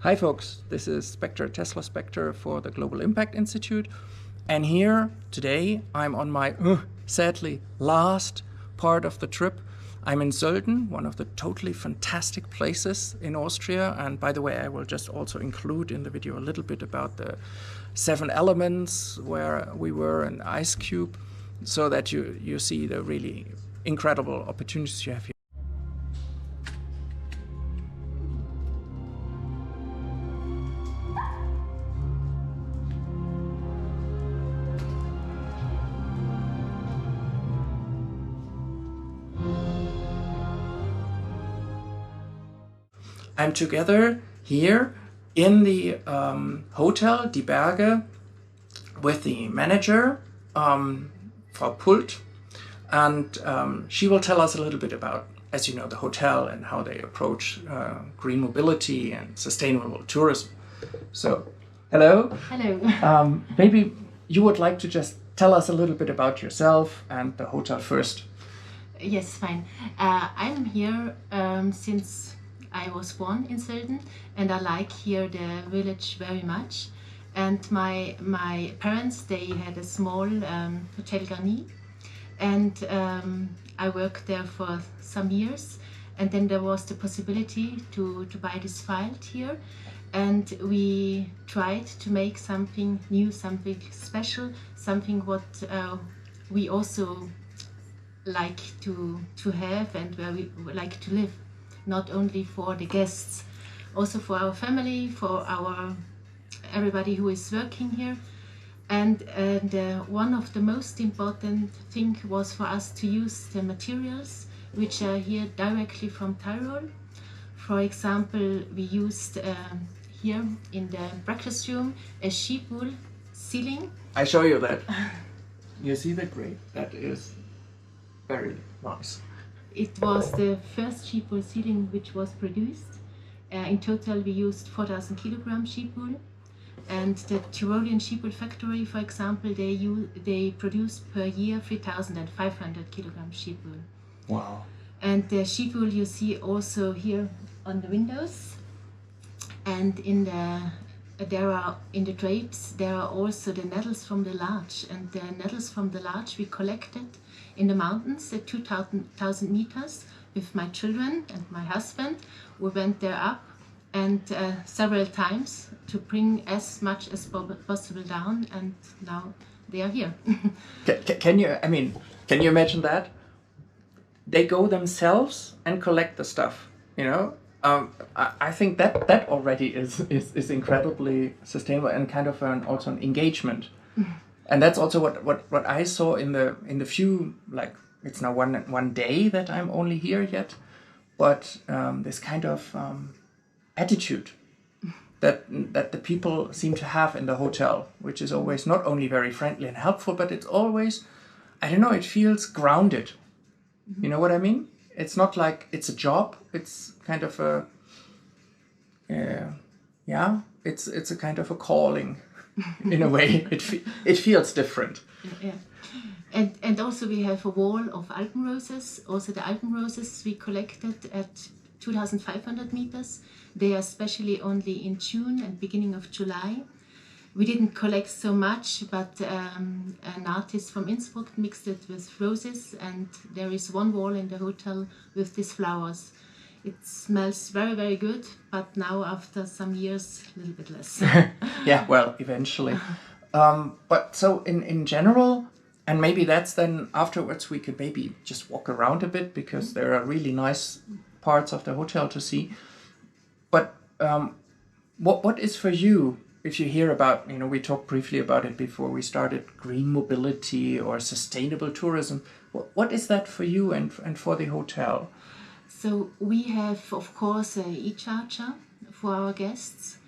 Hi folks, this is Spectre, Tesla Spectre for the Global Impact Institute, and here today I'm on my sadly last part of the trip. I'm in Sölden, one of the totally fantastic places in Austria, and by the way I will just also include in the video a little bit about the 7 elements where we were in Ice Cube, so that you see the really incredible opportunities you have here. I'm together here in the hotel Die Berge with the manager for Pult, and she will tell us a little bit about, as you know, the hotel and how they approach green mobility and sustainable tourism. So, hello. Hello. Maybe you would like to just tell us a little bit about yourself and the hotel first. Yes, fine. I'm here since I was born in Sölden, and I like here the village very much. And my parents, they had a small hotel Garni, and I worked there for some years. And then there was the possibility to buy this field here, and we tried to make something new, something special, something what we also like to have and where we like to live. Not only for the guests, also for our family, for everybody who is working here. And one of the most important thing was for us to use the materials which are here directly from Tyrol. For example, we used here in the breakfast room a sheep wool ceiling. I show you that. You see the grade? That is very nice. It was the first sheep wool ceiling which was produced. In total we used 4,000 kilogram sheep wool. And the Tyrolean sheep wool factory, for example, they produce per year 3,500 kilogram sheep wool. Wow. And the sheep wool you see also here on the windows. And in the drapes there are also the nettles from the larch, and the nettles from the larch we collected in the mountains at 2,000 meters with my children and my husband. We went there up and several times to bring as much as possible down, and now they are here. Can you imagine that? They go themselves and collect the stuff, you know? I think that already is incredibly sustainable and kind of also an engagement. And that's also what I saw in the few, like, it's now one day that I'm only here yet, but this kind of attitude that the people seem to have in the hotel, which is always not only very friendly and helpful, but it's always, I don't know, it feels grounded. You know what I mean? It's not like it's a job. It's kind of a, it's a kind of a calling, in a way. It feels different. Yeah. And also we have a wall of alpenroses. Also the alpenroses we collected at 2,500 meters. They are especially only in June and beginning of July. We didn't collect so much, but an artist from Innsbruck mixed it with roses, and there is one wall in the hotel with these flowers. It smells very, very good, but now after some years, a little bit less. Yeah, well, eventually. But so in general, and maybe that's then afterwards we could maybe just walk around a bit, because there are really nice parts of the hotel to see. But what is for you, if you hear about, you know, we talked briefly about it before we started, green mobility or sustainable tourism, what is that for you and for the hotel? So we have, of course, an e-charger for our guests.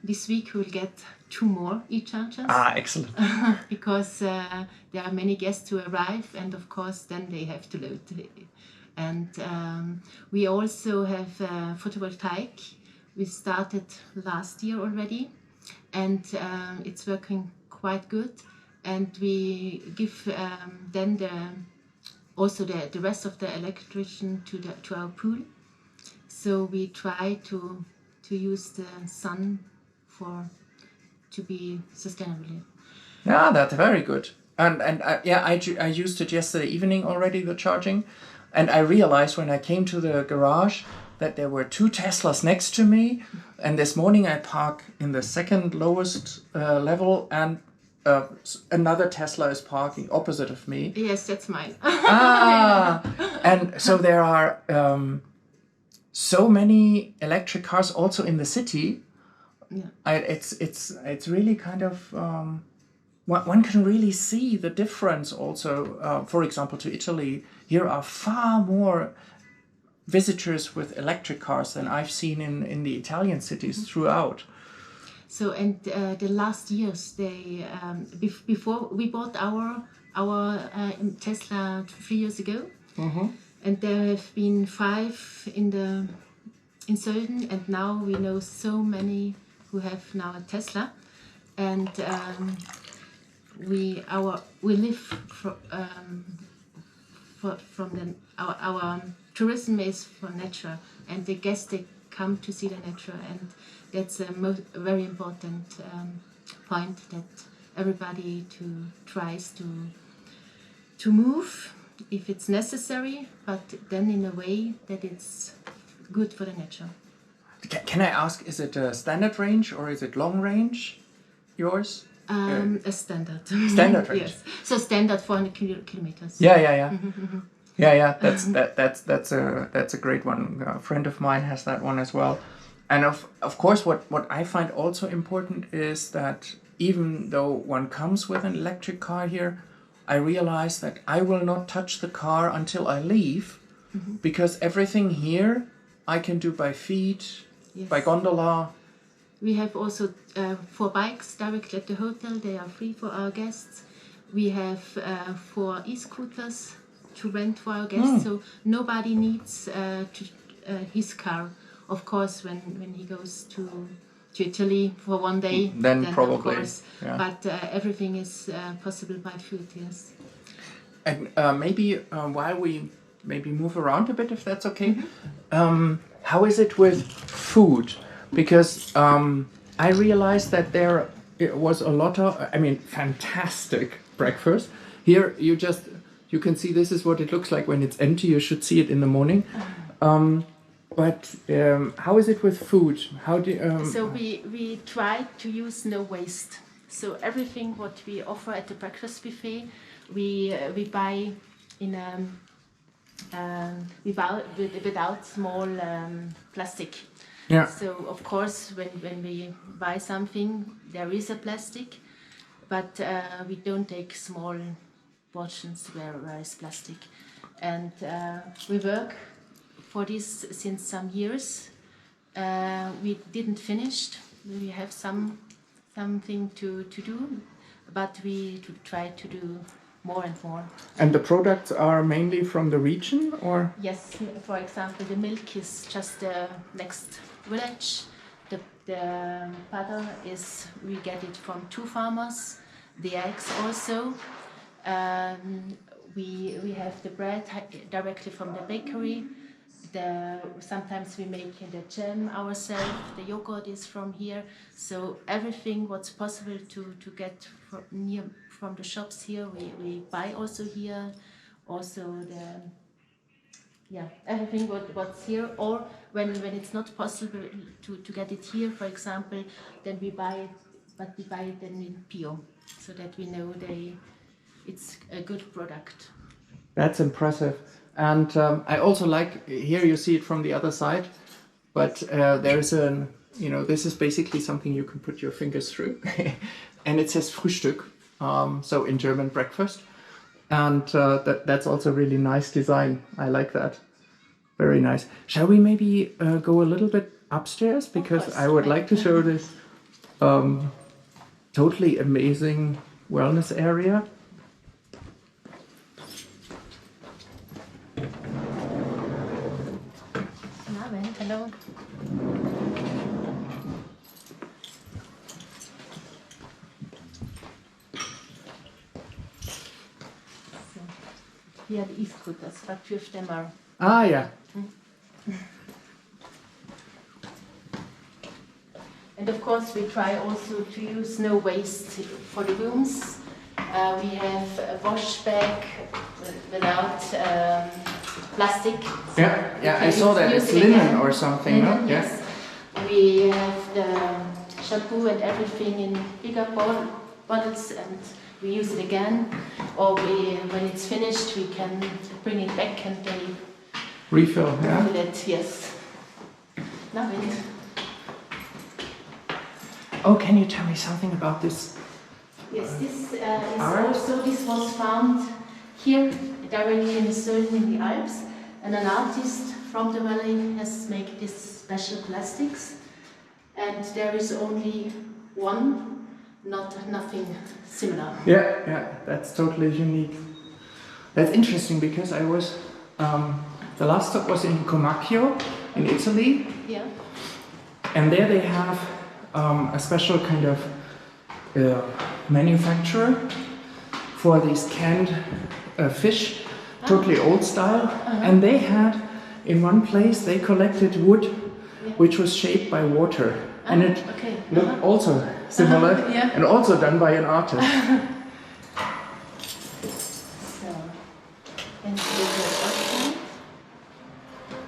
This week we'll get 2 more e-chargers. Ah, excellent. Because there are many guests who arrive, and of course then they have to load. And we also have photovoltaic. We started last year already, and it's working quite good. And we give then the rest of the electrician to our pool. So we try to to use the sun to be sustainable. Yeah, that's very good. And I used it yesterday evening already, the charging, and I realized when I came to the garage that there were 2 Teslas next to me, and this morning I park in the second lowest level, and another Tesla is parking opposite of me. Yes, that's mine. And so there are so many electric cars also in the city. Yeah. It's really kind of one can really see the difference also. For example, to Italy, here are far more visitors with electric cars than I've seen in the Italian cities throughout. So, and the last years, they before we bought our Tesla 3 years ago, and there have been 5 in Sölden, and now we know so many who have now a Tesla, and we live our tourism is for nature, and the guests, they come to see the nature, and that's a very important point, that everybody tries to move if it's necessary, but then in a way that it's good for the nature. Can I ask, is it a standard range or is it long range, yours? A standard. Standard range. Yes. So standard 400 kilometers. Yeah. Yeah. That's a great one. A friend of mine has that one as well. And of course, what I find also important is that even though one comes with an electric car here, I realize that I will not touch the car until I leave, because everything here I can do by feet, by gondola. We have also 4 bikes directly at the hotel. They are free for our guests. We have 4 e-scooters to rent for our guests, so nobody needs his car. Of course, when he goes to Italy for one day, then probably. Of course, but everything is possible by foot. Yes. And maybe while we move around a bit, if that's okay. How is it with food? Because I realized that there was a lot of, fantastic breakfast. Here you can see this is what it looks like when it's empty. You should see it in the morning. But how is it with food? How do So we try to use no waste. So everything what we offer at the breakfast buffet, we buy in without small plastic. Yeah. So of course, when we buy something, there is a plastic, but we don't take small portions where is plastic, and we work for this since some years. We didn't finish. We have something to do, but we try to do more and more. And the products are mainly from the region, or? Yes, for example, the milk is just the next village. The butter we get it from 2 farmers. The eggs also. We have the bread directly from the bakery. Sometimes we make the jam ourselves. The yogurt is from here. So everything what's possible to get from the shops here, we buy also here. Also everything what's here. Or when it's not possible to get it here, for example, then we buy it, but we buy it then in Pio, so that we know it's a good product. That's impressive. And I also like, here you see it from the other side, but there's this is basically something you can put your fingers through. And it says Frühstück, so in German, breakfast. And that's also really nice design. I like that. Very nice. Shall we maybe go a little bit upstairs? Because I would like to show this totally amazing wellness area. Hello. So, here the e-scooters, but 2 of them are. Ah, yeah. And of course, we try also to use no waste for the rooms. We have a wash bag without plastic. Yeah, yeah, I saw that. It's linen or something, no? Yes. We have the shampoo and everything in bigger bottles, and we use it again. Or when it's finished, we can bring it back and they refill, yeah? refill it, yes. Love it. Oh, can you tell me something about this? Yes, this this was found here directly in Sölden in the Alps, and an artist from the valley has made these special plastics, and there is only one, nothing similar. Yeah, that's totally unique. That's interesting because I was, the last stop was in Comacchio in Italy. Yeah. And there they have a special kind of manufacturer for these canned fish, totally old style. And they had, in one place, they collected wood which was shaped by water. And it looked also similar and also done by an artist. So, and here's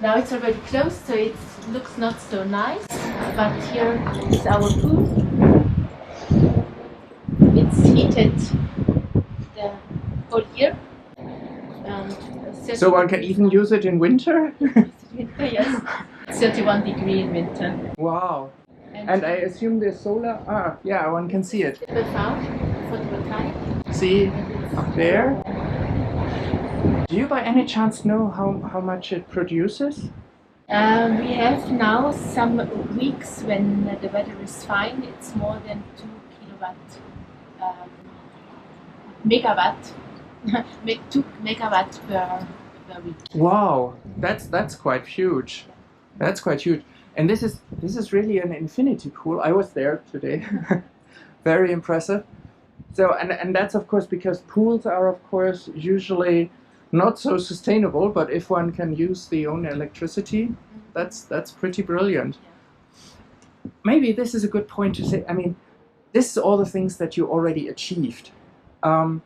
now it's already closed, so it looks not so nice, but here is our pool. It's heated the whole year. So one can even use it in winter? Yes, 31 degrees in winter. Wow. And I assume there's solar? Yeah, one can see it. Photovoltaic. See, up there. Do you by any chance know how much it produces? We have now some weeks when the weather is fine. It's more than 2 megawatt 2 megawatt per week. Wow, that's quite huge. That's quite huge. And this is really an infinity pool. I was there today. Very impressive. So and that's of course because pools are of course usually not so sustainable, but if one can use the own electricity, that's pretty brilliant. Maybe this is a good point to say. I mean, this is all the things that you already achieved. Do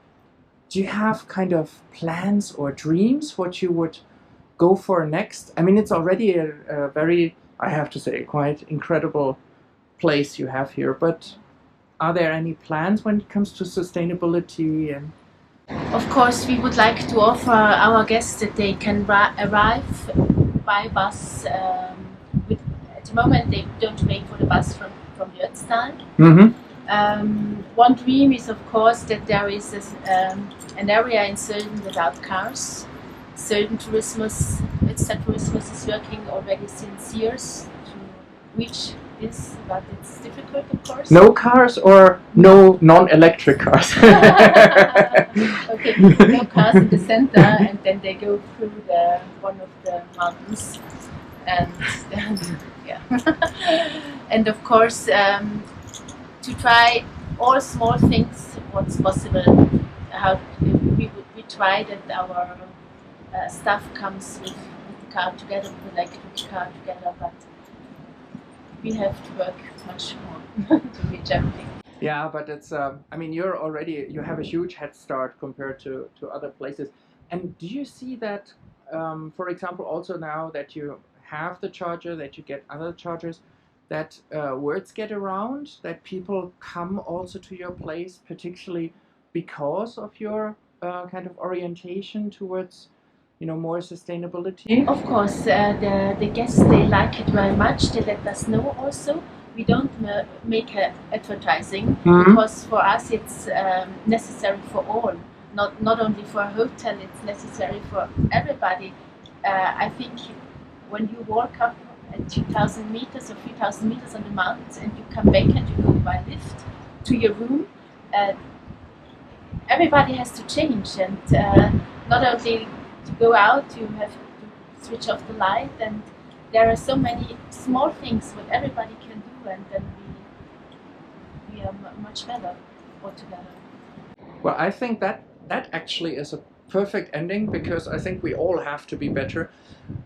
you have kind of plans or dreams what you would go for next? I mean, it's already a very, I have to say, quite incredible place you have here, but are there any plans when it comes to sustainability? And of course, we would like to offer our guests that they can arrive by bus. At the moment, they don't wait for the bus from the Ötztal. One dream is, of course, that there is an area in Sölden without cars. Sölden Tourismus, Ötztal Tourismus is working already since years to reach this, but it's difficult, of course. No cars or no non-electric cars? Okay, no cars in the center, and then they go through one of the mountains, and yeah. And of course, to try all small things, what's possible. How we try that our staff comes with the car together, with the electric car together, but we have to work much more to reach everything. Yeah, but it's, I mean, you have a huge head start compared to other places. And do you see that, for example, also now that you have the charger, that you get other chargers, that words get around, that people come also to your place, particularly because of your kind of orientation towards, more sustainability? Of course, the guests, they like it very much. They let us know also. We don't make advertising because for us it's necessary for all, not only for a hotel. It's necessary for everybody. I think when you walk up at 2,000 meters or 3,000 meters on the mountains and you come back and you go by lift to your room, everybody has to change, and not only to go out, you have to switch off the light, and there are so many small things what everybody can do, and then we are much better altogether. Well, I think that actually is a perfect ending, because I think we all have to be better.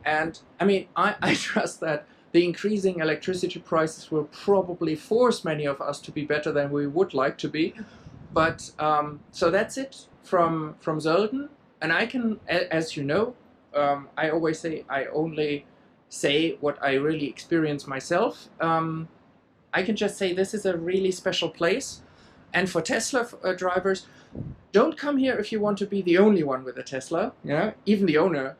And I mean, I trust that The increasing electricity prices will probably force many of us to be better than we would like to be. But so that's it from Sölden. And I can, as you know, I always say I only say what I really experience myself. I can just say this is a really special place. And for Tesla drivers, don't come here if you want to be the only one with a Tesla. Yeah, even the owner,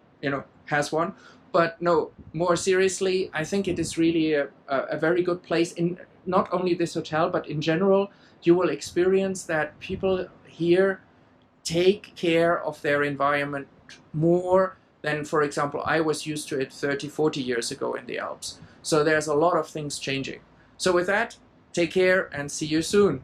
has one. But no, more seriously, I think it is really a very good place. In not only this hotel, but in general, you will experience that people here take care of their environment more than, for example, I was used to it 30, 40 years ago in the Alps. So there's a lot of things changing. So with that, take care and see you soon.